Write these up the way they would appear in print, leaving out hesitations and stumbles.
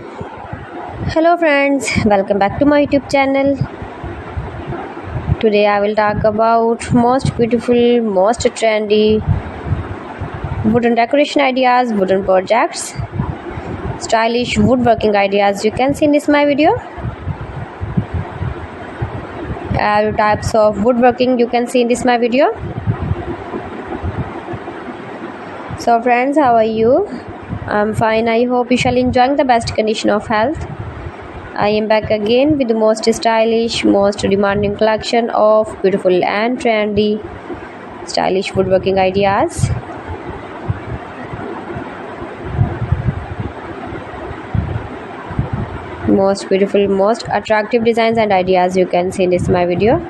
Hello friends, welcome back to my YouTube channel. Today I will talk about most beautiful, most trendy wooden decoration ideas, wooden projects, stylish woodworking ideas you can see in this my video. All types of woodworking you can see in this my video. So friends, how are you? I'm fine. I hope you shall enjoy the best condition of health. I am back again with the most stylish, most demanding collection of beautiful and trendy stylish woodworking ideas. Most beautiful, most attractive designs and ideas you can see in this my video.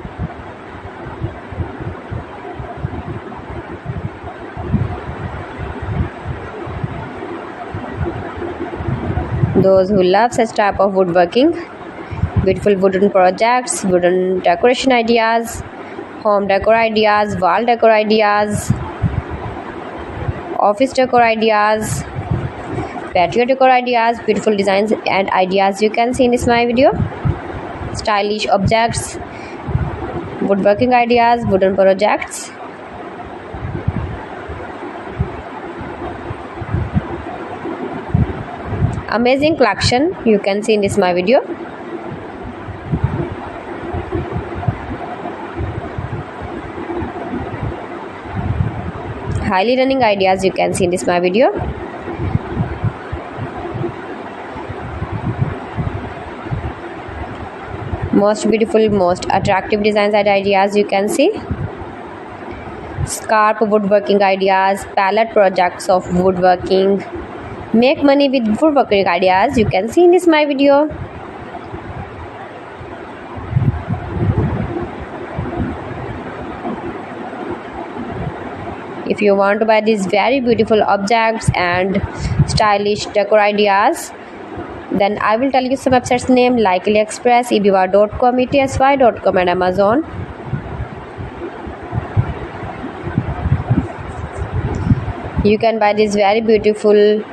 Those who love such type of woodworking, beautiful wooden projects, wooden decoration ideas, home decor ideas, wall decor ideas, office decor ideas, patio decor ideas, beautiful designs and ideas you can see in this my video. Stylish objects, woodworking ideas, wooden projects. Amazing collection you can see in this my video. Highly running ideas you can see in this my video. Most beautiful, most attractive designs and ideas you can see. SCARP woodworking ideas, palette projects of woodworking. Make money with woodworking ideas you can see in this my video. If you want to buy these very beautiful objects and stylish decor ideas, then I will tell you some websites name like AliExpress, eBay.com, ETSY.com and Amazon. You can buy these very beautiful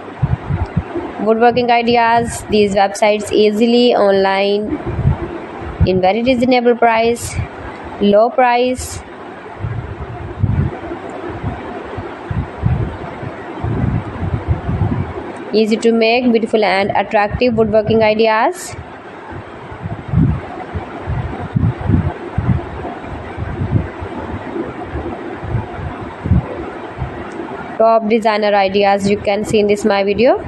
woodworking ideas, these websites easily online in very reasonable price, low price. Easy to make, beautiful and attractive woodworking ideas. Top designer ideas you can see in this my video.